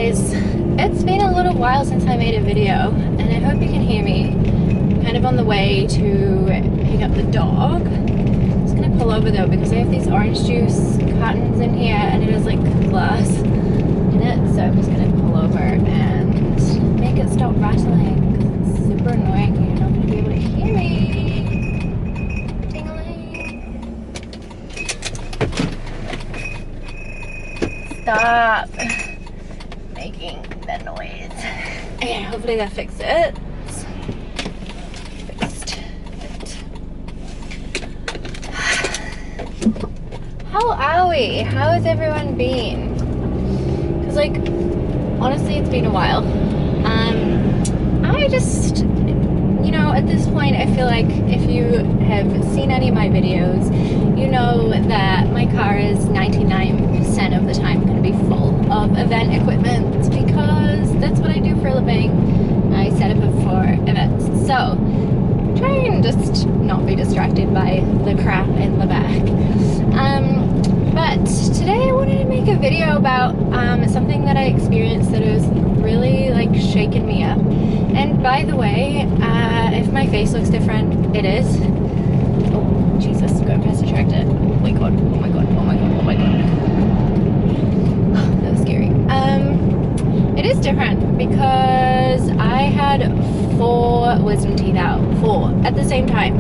guys, it's been a little while since I made a video and I hope you can hear me. I'm kind of on the way to pick up the dog. I'm just gonna pull over though because I have these orange juice cartons in here and it has like glass in it, so I'm just gonna pull over and make it stop rattling because it's super annoying and you're not gonna be able to hear me. Ding-a-ling. Stop making the noise. Okay, hopefully that fixed it. Fixed it. How are we? How has everyone been? Because like, honestly, it's been a while. I just, you know, at this point, I feel like if you have seen any of my videos, you know that my car is 99% of the time going to be full of event equipment because that's what I do for a living. I set up for events. So try and just not be distracted by the crap in the back. But today I wanted to make a video about something that I experienced that has really like shaken me up. And by the way, if my face looks different, it is. Oh Jesus, go past the tractor. Oh my god, oh my god, oh my god, oh my god. That was scary. It is different because I had 4 wisdom teeth out, 4 at the same time,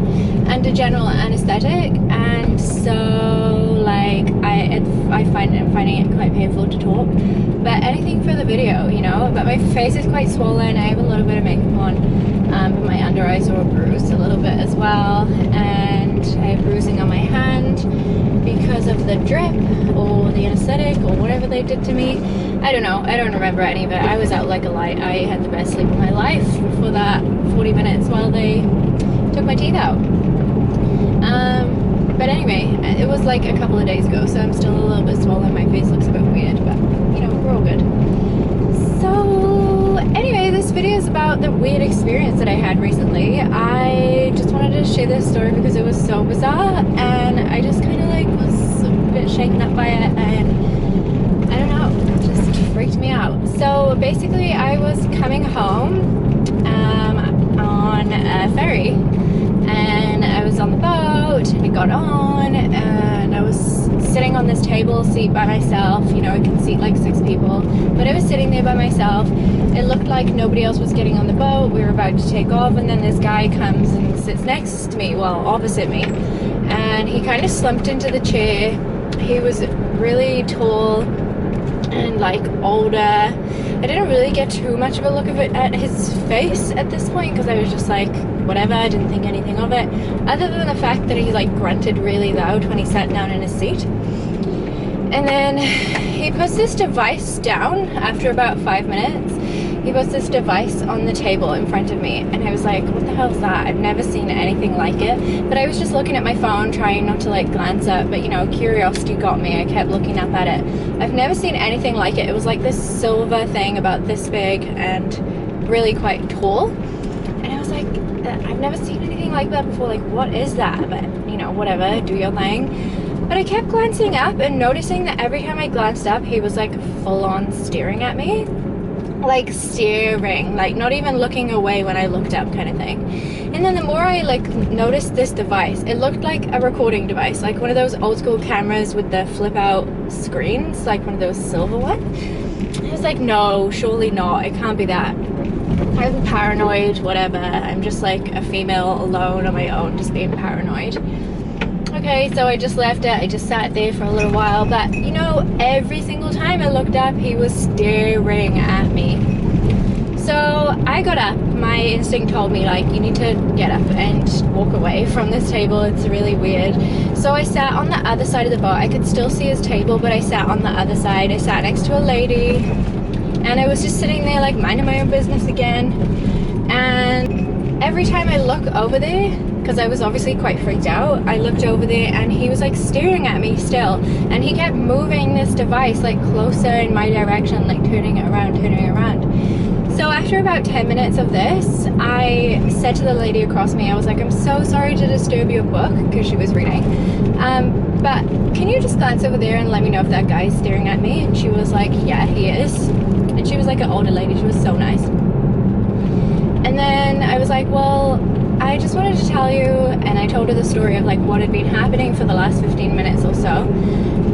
under general anesthetic, and so like I'm finding it quite painful to talk, but anything for the video, you know. But my face is quite swollen. I have a little bit of makeup on, but my under eyes are bruised a little bit as well, and I have bruising on my hand because of the drip or the anesthetic or whatever they did to me. I don't know, I don't remember any of it. I was out like a light. I had the best sleep of my life for that 40 minutes while they took my teeth out. But anyway, it was like a couple of days ago, so I'm still a little bit swollen. My face looks a bit weird, but you know, we're all good. So anyway, this video is about the weird experience that I had recently. I just wanted to share this story because it was so bizarre and I just kind of like was a bit shaken up by it, and I don't know, it just freaked me out. So basically I was coming home on a ferry, and I was on the boat and I got on and I was sitting on this table seat by myself. You know, it can seat like 6 people, but I was sitting there by myself. It looked like nobody else was getting on the boat. We were about to take off, and then this guy comes and sits next to me, well, opposite me, and he kind of slumped into the chair. He was really tall and like older. I didn't really get too much of a look of it at his face at this point because I was just like, whatever, I didn't think anything of it, other than the fact that he like grunted really loud when he sat down in his seat. And then he puts this device down after about 5 minutes. He puts this device on the table in front of me, and I was like, what the hell is that? I've never seen anything like it. But I was just looking at my phone, trying not to like glance up, but you know, curiosity got me. I kept looking up at it. I've never seen anything like it. It was like this silver thing about this big and really quite tall. And I was like, I've never seen anything like that before. Like, what is that? But you know, whatever, do your thing. But I kept glancing up and noticing that every time I glanced up, he was like full on staring at me. Like staring, like not even looking away when I looked up kind of thing. And then the more I like noticed this device, it looked like a recording device, like one of those old school cameras with the flip out screens, like one of those silver ones. I was like, no, surely not, it can't be that. I'm paranoid, whatever. I'm just like a female alone on my own, just being paranoid. Okay, so I just left it. I just sat there for a little while, but you know, every single time I looked up, he was staring at me. So I got up. My instinct told me like, you need to get up and walk away from this table. It's really weird. So I sat on the other side of the boat. I could still see his table, but I sat on the other side. I sat next to a lady, and I was just sitting there like minding my own business again. And every time I look over there, because I was obviously quite freaked out, I looked over there and he was like staring at me still, and he kept moving this device like closer in my direction, like turning it around, turning it around. So after about 10 minutes of this, I said to the lady across me, I was like, I'm so sorry to disturb your book, because she was reading, but can you just glance over there and let me know if that guy is staring at me? And she was like, yeah, he is. And she was was like an older lady. She was so nice. And then I was like, well, I just wanted to tell you, and I told her the story of like what had been happening for the last 15 minutes or so.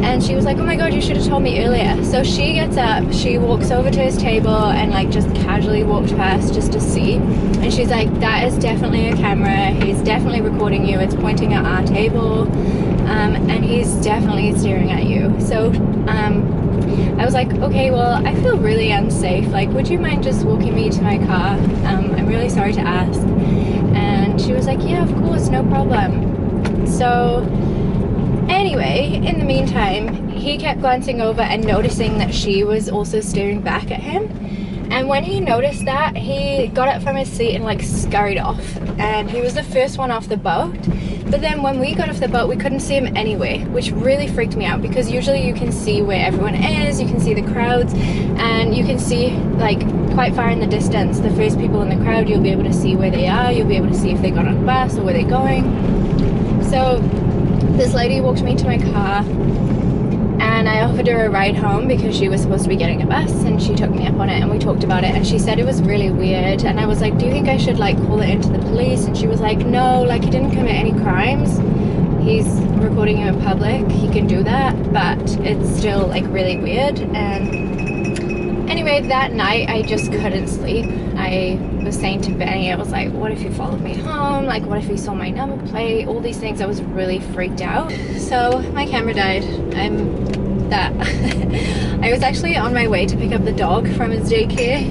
And she was like, oh my god, you should have told me earlier. So she gets up, she walks over to his table and like just casually walked past just to see. And she's like, that is definitely a camera. He's definitely recording you. It's pointing at our table. And he's definitely staring at you. So I was like, okay, well, I feel really unsafe. Like, would you mind just walking me to my car? I'm really sorry to ask. And she was like, yeah, of course, no problem. So anyway, in the meantime, he kept glancing over and noticing that she was also staring back at him. And when he noticed that, he got up from his seat and like scurried off. And he was the first one off the boat. But then when we got off the boat, we couldn't see him anyway, which really freaked me out, because usually you can see where everyone is, you can see the crowds, and you can see like quite far in the distance the first people in the crowd. You'll be able to see where they are, you'll be able to see if they got on a bus or where they're going. So this lady walked me to my car, and I offered her a ride home because she was supposed to be getting a bus, and she took me up on it and we talked about it, and she said it was really weird. And I was like, do you think I should like call it into the police? And she was like, no, like he didn't commit any crimes. He's recording you in public, he can do that, but it's still like really weird. And anyway, that night I just couldn't sleep. I was saying to Benny, I was like, what if he followed me home? Like, what if he saw my number plate? All these things. I was really freaked out. So my camera died. I was actually on my way to pick up the dog from his daycare,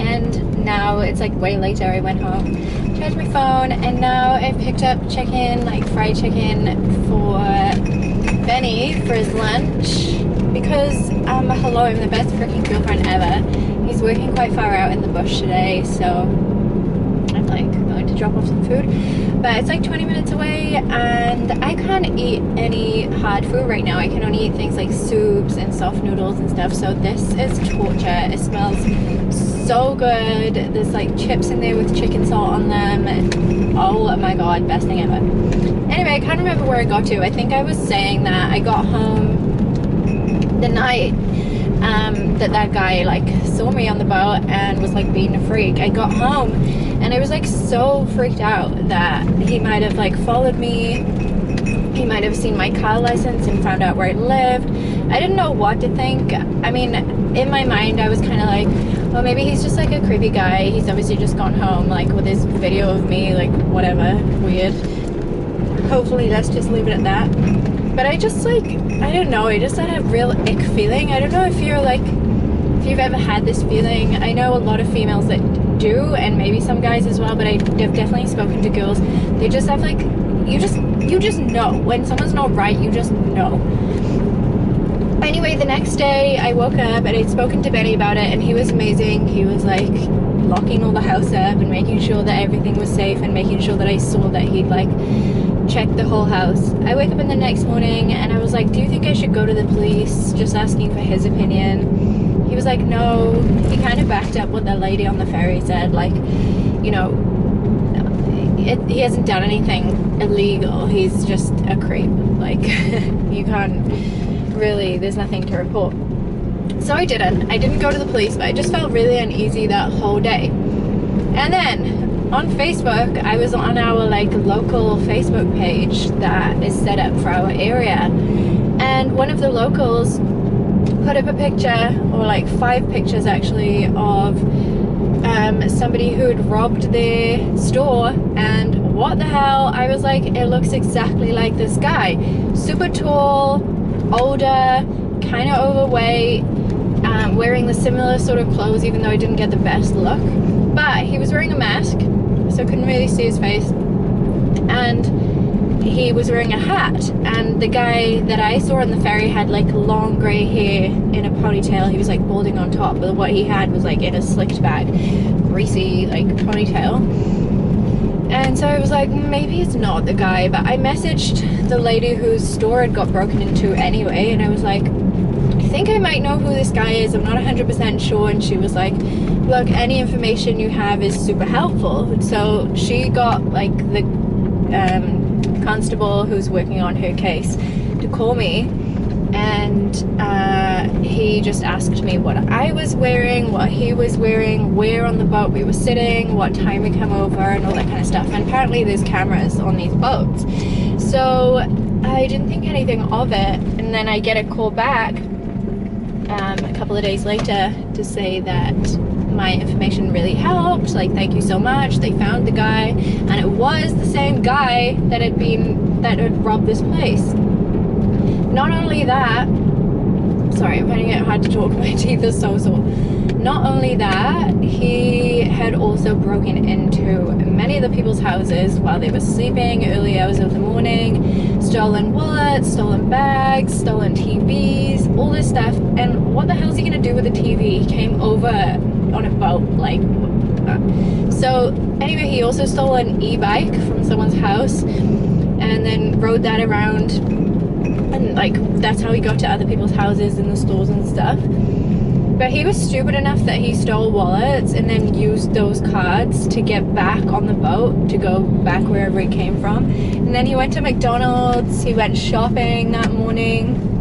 and now it's like way later. I went home, charged my phone, and now I've picked up chicken, like fried chicken for Benny for his lunch, because hello, I'm the best freaking girlfriend ever. He's working quite far out in the bush today, so I'm like going to drop off some food, but it's like 20 minutes away, and I can't eat any hard food right now. I can only eat things like soups and soft noodles and stuff, so this is torture. It smells so good. There's like chips in there with chicken salt on them. Oh my god, best thing ever. Anyway, I can't remember where I got to. I think I was saying that I got home the night that guy like saw me on the boat and was like being a freak. I got home and I was like so freaked out that he might have like followed me. He might have seen my car license and found out where I lived. I didn't know what to think. I mean, in my mind I was kind of like, well, maybe he's just like a creepy guy. He's obviously just gone home like with his video of me, like whatever, weird. Hopefully let's just leave it at that. But I just like, I don't know, I just had a real ick feeling. I don't know if you're like, if you've ever had this feeling. I know a lot of females that do, and maybe some guys as well, but I've definitely spoken to girls. They just have like, you just know. When someone's not right, you just know. Anyway, the next day I woke up and I'd spoken to Benny about it, and he was amazing. He was like locking all the house up and making sure that everything was safe and making sure that I saw that he'd like check the whole house. I wake up in the next morning and I was like, do you think I should go to the police? Just asking for his opinion. He was like, no. He kind of backed up what the lady on the ferry said, like, you know, he hasn't done anything illegal. He's just a creep. Like, you can't really, there's nothing to report. So I didn't go to the police, but I just felt really uneasy that whole day. And then on Facebook, I was on our like local Facebook page that is set up for our area, and one of the locals put up a picture, or like 5 pictures actually, of somebody who had robbed their store. And what the hell, I was like, it looks exactly like this guy. Super tall, older, kind of overweight, wearing the similar sort of clothes, even though I didn't get the best look. But he was wearing a mask, so I couldn't really see his face, and he was wearing a hat. And the guy that I saw on the ferry had like long grey hair in a ponytail. He was like balding on top, but what he had was like in a slicked back, greasy like ponytail. And so I was like, maybe it's not the guy. But I messaged the lady whose store had got broken into anyway, and I was like, I think I might know who this guy is, I'm not 100% sure. And she was like, look, any information you have is super helpful. So she got like the constable who's working on her case to call me, and he just asked me what I was wearing, what he was wearing, where on the boat we were sitting, what time we come over, and all that kind of stuff. And apparently there's cameras on these boats, so I didn't think anything of it. And then I get a call back a couple of days later to say that my information really helped, like, thank you so much, they found the guy, and it was the same guy that had robbed this place. Not only that, sorry, I'm finding it hard to talk, my teeth are so sore. Not only that, he had also broken into many of the people's houses while they were sleeping, early hours of the morning, stolen wallets, stolen bags, stolen TVs, all this stuff. And what the hell is he gonna do with a TV? He came over on a boat, like, so anyway, he also stole an e-bike from someone's house and then rode that around, and like that's how he got to other people's houses and the stores and stuff. But he was stupid enough that he stole wallets and then used those cards to get back on the boat to go back wherever he came from. And then he went to McDonald's, he went shopping that morning.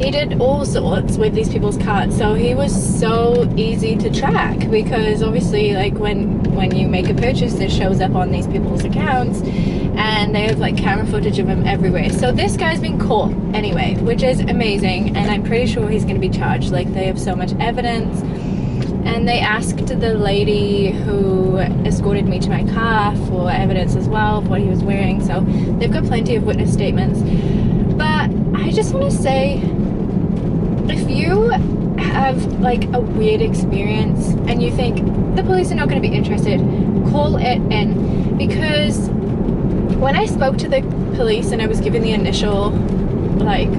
He did all sorts with these people's cards, so he was so easy to track, because obviously, like, when you make a purchase, it shows up on these people's accounts, and they have like camera footage of him everywhere. So this guy's been caught anyway, which is amazing, and I'm pretty sure he's going to be charged. Like, they have so much evidence. And they asked the lady who escorted me to my car for evidence as well of what he was wearing, so they've got plenty of witness statements. But I just want to say, if you have like a weird experience and you think the police are not going to be interested, call it in. Because when I spoke to the police and I was given the initial like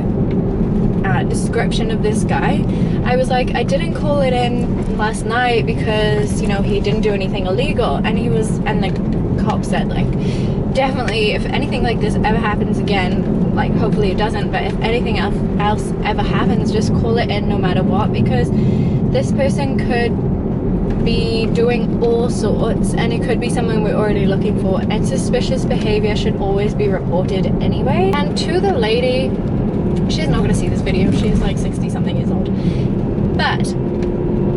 description of this guy, I was like, I didn't call it in last night because, you know, he didn't do anything illegal. And the cop said, like, definitely if anything like this ever happens again, like, hopefully it doesn't, but if anything else ever happens, just call it in no matter what, because this person could be doing all sorts, and it could be someone we're already looking for, and suspicious behavior should always be reported anyway. And to the lady, she's not going to see this video, she's like 60 something years old, but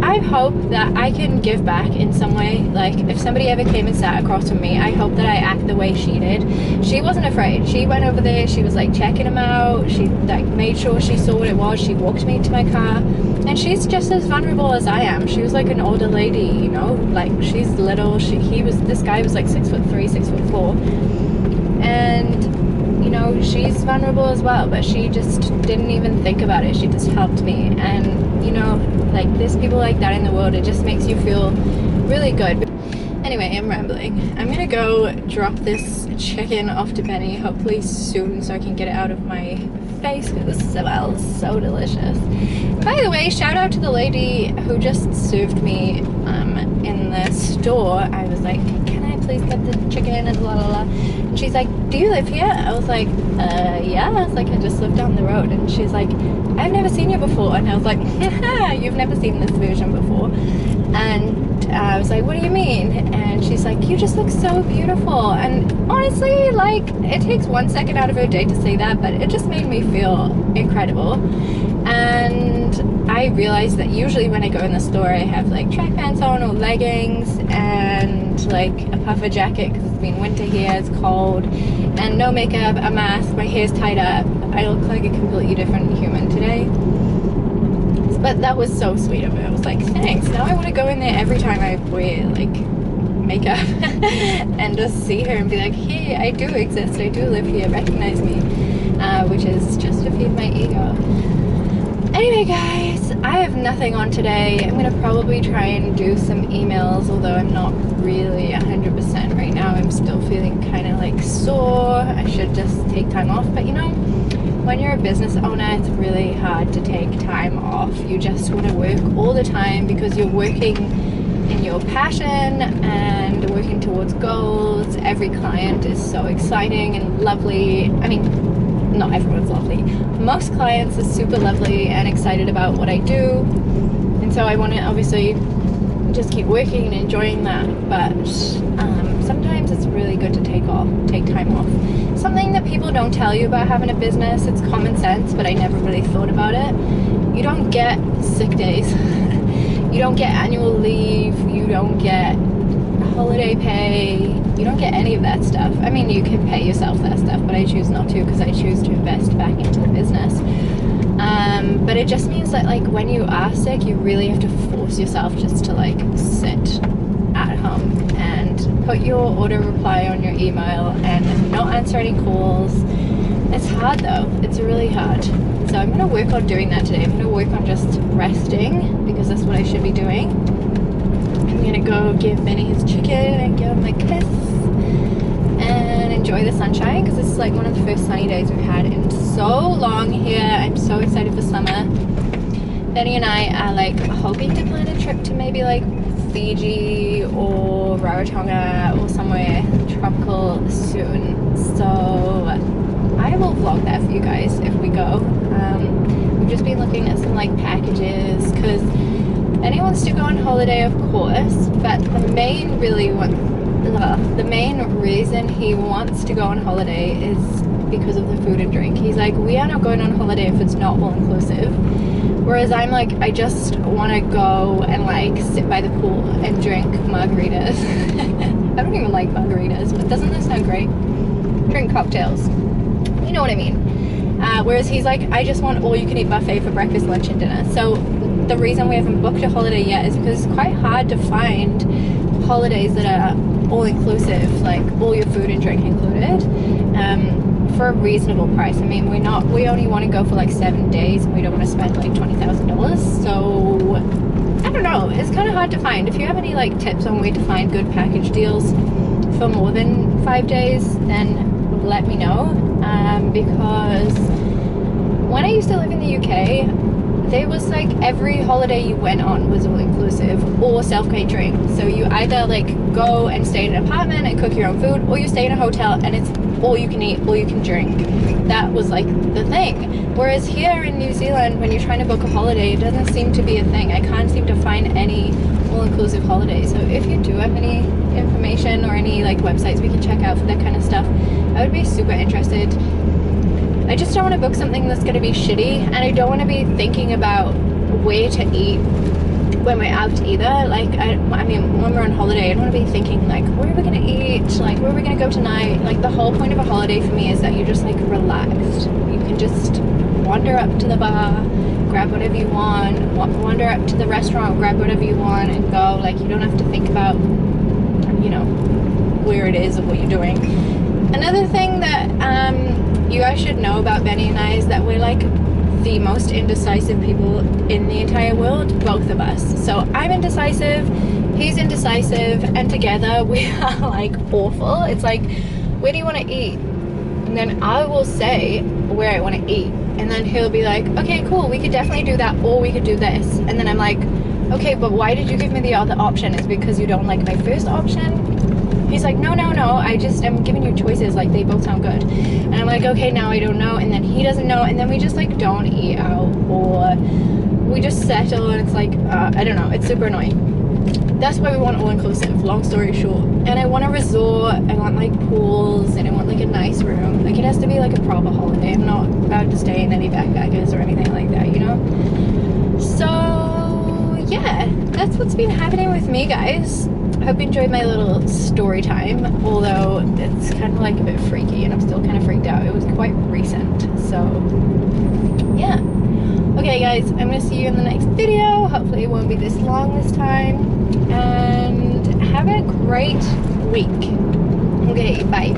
I hope that I can give back in some way. Like, if somebody ever came and sat across from me, I hope that I act the way she did. She wasn't afraid. She went over there, she was like checking him out, she like made sure she saw what it was, she walked me to my car, and she's just as vulnerable as I am. She was like an older lady, you know, like, she's little. This guy was like 6'3", 6'4", and you know, she's vulnerable as well, but she just didn't even think about it. She just helped me. And you know, like, there's people like that in the world. It just makes you feel really good. Anyway, I'm rambling. I'm gonna go drop this chicken off to Benny hopefully soon so I can get it out of my face. It smells so delicious. By the way, shout out to the lady who just served me in the store. I was like, can I please get the chicken and blah blah blah, and she's like, do you live here? I was like, yeah. I was like, I just live down the road. And she's like, I've never seen you before. And I was like, haha, you've never seen this version before. And I was like, what do you mean? And she's like, you just look so beautiful. And honestly, like, it takes 1 second out of her day to say that, but it just made me feel incredible. And I realized that usually when I go in the store, I have like track pants on or leggings and like a puffer jacket because it's been winter here, it's cold, and no makeup, a mask, my hair's tied up. I look like a completely different human today. But that was so sweet of her. I was like, thanks. Now I want to go in there every time I wear like makeup and just see her and be like, hey, I do exist, I do live here, recognize me, which is just to feed my ego. Anyway guys, I have nothing on today. I'm gonna probably try and do some emails, although I'm not really 100% right now. I'm still feeling kind of like sore. I should just take time off, but you know, when you're a business owner, it's really hard to take time off. You just want to work all the time because you're working in your passion and working towards goals. Every client is so exciting and lovely. I mean, not everyone's lovely. Most clients are super lovely and excited about what I do. And so I want to obviously just keep working and enjoying that. But sometimes it's really really good to take time off. Something that people don't tell you about having a business, it's common sense, but I never really thought about it. You don't get sick days. You don't get annual leave. You don't get holiday pay. You don't get any of that stuff. I mean, you can pay yourself that stuff, but I choose not to because I choose to invest back into the business. But it just means that like when you are sick, you really have to force yourself just to like sit at home and put your auto reply on your email and not answer any calls. It's hard though. It's really hard. So I'm gonna work on doing that today. I'm gonna work on just resting because that's what I should be doing. I'm gonna go give Benny his chicken and give him a kiss and enjoy the sunshine because this is like one of the first sunny days we've had in so long here. I'm so excited for summer. Benny and I are like hoping to plan a trip to maybe like Fiji or Rarotonga or somewhere tropical soon. So I will vlog that for you guys if we go. We've just been looking at some like packages because Benny wants to go on holiday, of course, but the main reason he wants to go on holiday is because of the food and drink. He's like, we are not going on holiday if it's not all inclusive. Whereas I'm like, I just want to go and like sit by the pool and drink margaritas. I don't even like margaritas, but doesn't that sound great? Drink cocktails. You know what I mean? Whereas he's like, I just want all you can eat buffet for breakfast, lunch and dinner. So the reason we haven't booked a holiday yet is because it's quite hard to find holidays that are all inclusive, like all your food and drink included, for a reasonable price. I mean, we only want to go for like 7 days and we don't want to spend like $20,000. So I don't know, it's kind of hard to find. If you have any like tips on where to find good package deals for more than 5 days, then let me know. Because when I used to live in the UK, there was like every holiday you went on was all inclusive or self-catering. So you either like go and stay in an apartment and cook your own food, or you stay in a hotel and it's all you can eat, all you can drink. That was like the thing. Whereas here in New Zealand, when you're trying to book a holiday, it doesn't seem to be a thing. I can't seem to find any all-inclusive holidays. So if you do have any information or any like websites we can check out for that kind of stuff, I would be super interested. I just don't want to book something that's going to be shitty, and I don't want to be thinking about where to eat when we're out either. Like I mean, when we're on holiday, I don't want to be thinking like, where are we going to eat, like where are we going to go tonight. Like the whole point of a holiday for me is that you're just like relaxed. You can just wander up to the bar, grab whatever you want, wander up to the restaurant, grab whatever you want and go. Like you don't have to think about, you know, where it is or what you're doing. Another thing that you guys should know about Benny and I is that we're like the most indecisive people in the entire world, both of us. So I'm indecisive, he's indecisive, and together we are like awful. It's like, where do you want to eat? And then I will say where I want to eat, and then he'll be like, okay, cool, we could definitely do that, or we could do this. And then I'm like, okay, but why did you give me the other option? Is because you don't like my first option? He's like, no, I just am giving you choices, like they both sound good. And I'm like, okay, now I don't know. And then he doesn't know, and then we just like don't eat out, or we just settle, and it's like I don't know, it's super annoying. That's why we want all-inclusive, long story short. And I want a resort, I want like pools, and I want like a nice room. Like it has to be like a proper holiday. I'm not about to stay in any backpackers or anything like that, you know? So yeah, that's what's been happening with me, guys. I hope you enjoyed my little story time, although it's kind of like a bit freaky and I'm still kind of freaked out. It was quite recent, so yeah. Okay guys, I'm gonna see you in the next video. Hopefully it won't be this long this time, and have a great week. Okay, bye.